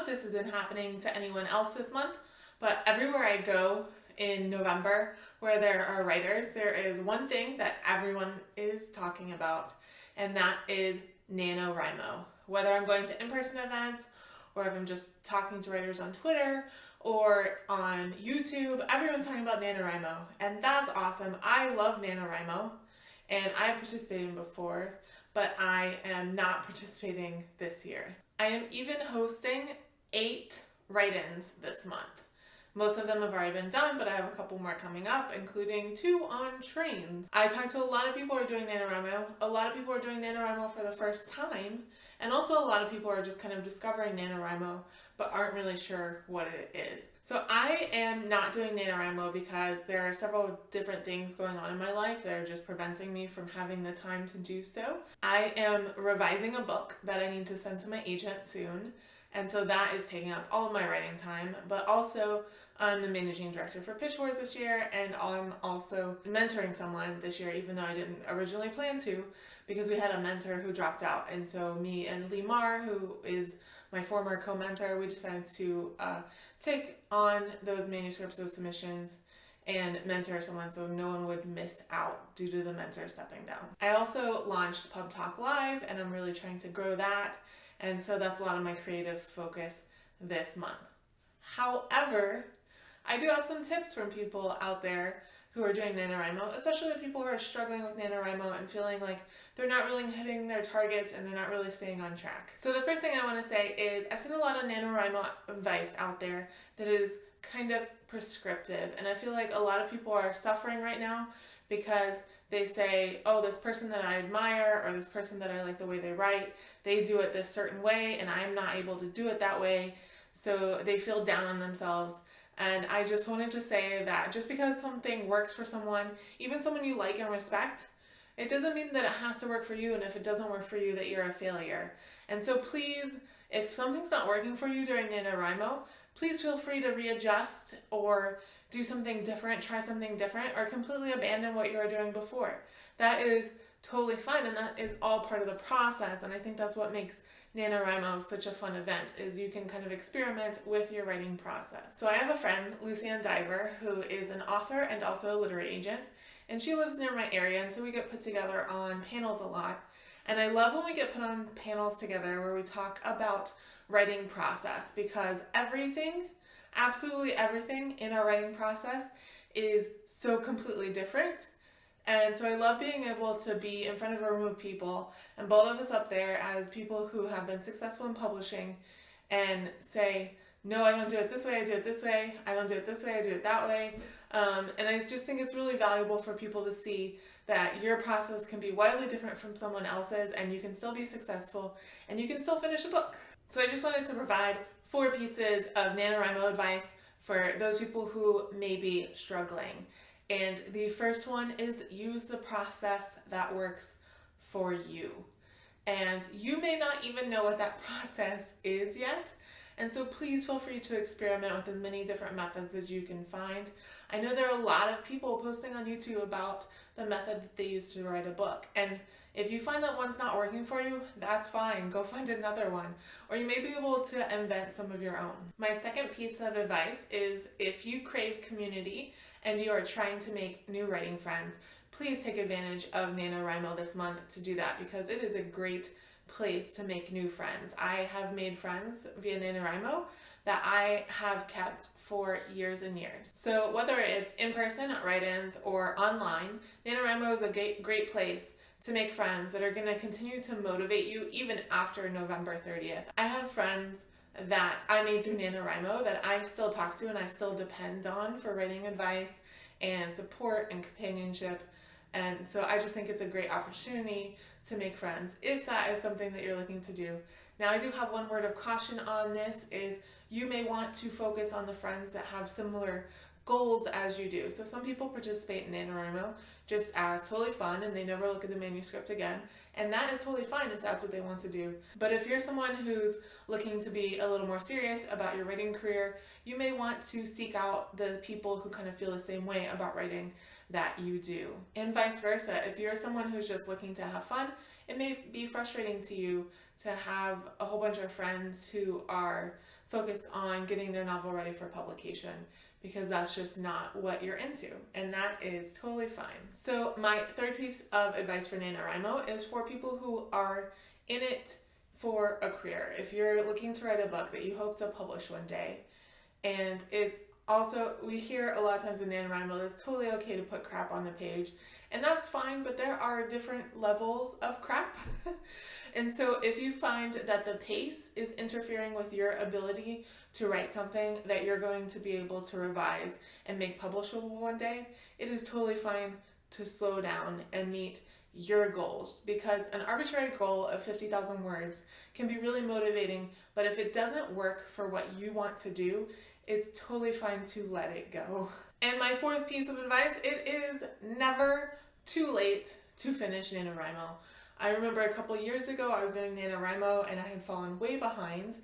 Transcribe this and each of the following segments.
this has been happening to anyone else this month, but everywhere I go in November where there are writers, there is one thing that everyone is talking about, and that is NaNoWriMo. Whether I'm going to in-person events or if I'm just talking to writers on Twitter or on YouTube, everyone's talking about NaNoWriMo, and that's awesome. I love NaNoWriMo, and I participated before, but I am not participating this year. I am even hosting 8 write-ins this month. Most of them have already been done, but I have a couple more coming up, including 2 on trains. I talked to a lot of people who are doing NaNoWriMo. A lot of people are doing NaNoWriMo for the first time, and also a lot of people are just kind of discovering NaNoWriMo, but aren't really sure what it is. So I am not doing NaNoWriMo because there are several different things going on in my life that are just preventing me from having the time to do so. I am revising a book that I need to send to my agent soon, and so that is taking up all of my writing time, but also I'm the managing director for Pitch Wars this year, and I'm also mentoring someone this year, even though I didn't originally plan to, because we had a mentor who dropped out. And so me and Lee Marr, who is my former co-mentor, we decided to take on those manuscripts, those submissions, and mentor someone so no one would miss out due to the mentor stepping down. I also launched Pub Talk Live, and I'm really trying to grow that. And so that's a lot of my creative focus this month. However, I do have some tips from people out there who are doing NaNoWriMo, especially the people who are struggling with NaNoWriMo and feeling like they're not really hitting their targets and they're not really staying on track. So the first thing I want to say is I've seen a lot of NaNoWriMo advice out there that is kind of prescriptive, and I feel like a lot of people are suffering right now because they say, oh, this person that I admire or this person that I like the way they write, they do it this certain way and I'm not able to do it that way, so they feel down on themselves. And I just wanted to say that just because something works for someone, even someone you like and respect, it doesn't mean that it has to work for you, and if it doesn't work for you, that you're a failure. And so please, if something's not working for you during NaNoWriMo, please feel free to readjust or do something different, try something different, or completely abandon what you were doing before. That is totally fine, and that is all part of the process, and I think that's what makes NaNoWriMo such a fun event, is you can kind of experiment with your writing process. So I have a friend, Lucianne Diver, who is an author and also a literary agent, and she lives near my area, and so we get put together on panels a lot. And I love when we get put on panels together where we talk about writing process, because everything, absolutely everything in our writing process is so completely different. And so I love being able to be in front of a room of people, and both of us up there as people who have been successful in publishing, and say, no, I don't do it this way, I do it this way, I don't do it this way, I do it that way. And I just think it's really valuable for people to see that your process can be wildly different from someone else's, and you can still be successful, and you can still finish a book. So I just wanted to provide 4 pieces of NaNoWriMo advice for those people who may be struggling. And the first one is use the process that works for you. And you may not even know what that process is yet. And so please feel free to experiment with as many different methods as you can find. I know there are a lot of people posting on YouTube about the method that they use to write a book. And if you find that one's not working for you, that's fine. Go find another one. Or you may be able to invent some of your own. My second piece of advice is if you crave community and you are trying to make new writing friends, please take advantage of NaNoWriMo this month to do that, because it is a great place to make new friends. I have made friends via NaNoWriMo that I have kept for years and years. So whether it's in-person write-ins or online, NaNoWriMo is a great place to make friends that are going to continue to motivate you even after November 30th. I have friends that I made through NaNoWriMo that I still talk to and I still depend on for writing advice and support and companionship. And so I just think it's a great opportunity to make friends if that is something that you're looking to do. Now, I do have one word of caution on this, is you may want to focus on the friends that have similar goals as you do. So some people participate in NaNoWriMo just as totally fun and they never look at the manuscript again, and that is totally fine if that's what they want to do. But if you're someone who's looking to be a little more serious about your writing career, you may want to seek out the people who kind of feel the same way about writing that you do. And vice versa, if you're someone who's just looking to have fun, it may be frustrating to you to have a whole bunch of friends who are focused on getting their novel ready for publication, because that's just not what you're into, and that is totally fine. So my third piece of advice for NaNoWriMo is for people who are in it for a career. If you're looking to write a book that you hope to publish one day, and it's also, we hear a lot of times in NaNoWriMo that it's totally okay to put crap on the page, and that's fine, but there are different levels of crap. And so if you find that the pace is interfering with your ability to write something that you're going to be able to revise and make publishable one day, it is totally fine to slow down and meet your goals, because an arbitrary goal of 50,000 words can be really motivating, but if it doesn't work for what you want to do, it's totally fine to let it go. And my fourth piece of advice, it is never too late to finish NaNoWriMo. I remember a couple years ago I was doing NaNoWriMo and I had fallen way behind,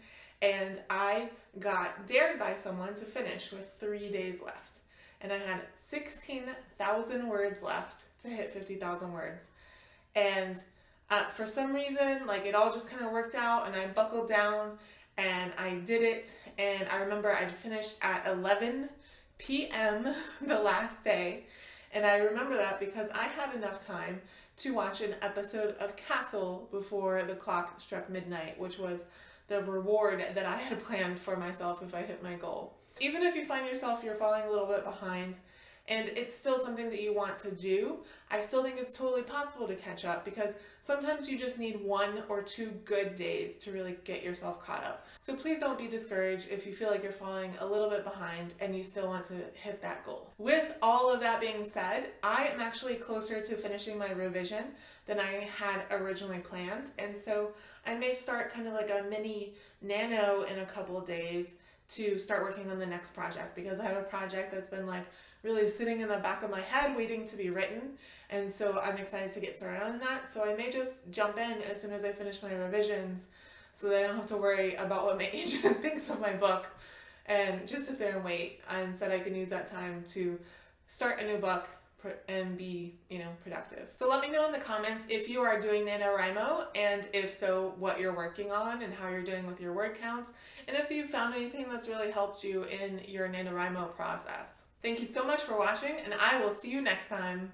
and I got dared by someone to finish with 3 days left. And I had 16,000 words left to hit 50,000 words. And for some reason, like, it all just kind of worked out, and I buckled down and I did it. And I remember I'd finished at 11 p.m. the last day. And I remember that because I had enough time to watch an episode of Castle before the clock struck midnight, which was the reward that I had planned for myself if I hit my goal. Even if you find yourself you're falling a little bit behind and it's still something that you want to do, I still think it's totally possible to catch up, because sometimes you just need 1 or 2 good days to really get yourself caught up. So please don't be discouraged if you feel like you're falling a little bit behind and you still want to hit that goal. With all of that being said, I am actually closer to finishing my revision than I had originally planned, and so I may start kind of like a mini nano in a couple days to start working on the next project, because I have a project that's been like really sitting in the back of my head waiting to be written, and so I'm excited to get started on that. So I may just jump in as soon as I finish my revisions so that I don't have to worry about what my agent thinks of my book and just sit there and wait. Instead, I can use that time to start a new book and be, productive. So let me know in the comments if you are doing NaNoWriMo, and if so, what you're working on and how you're doing with your word counts, and if you found anything that's really helped you in your NaNoWriMo process. Thank you so much for watching, and I will see you next time.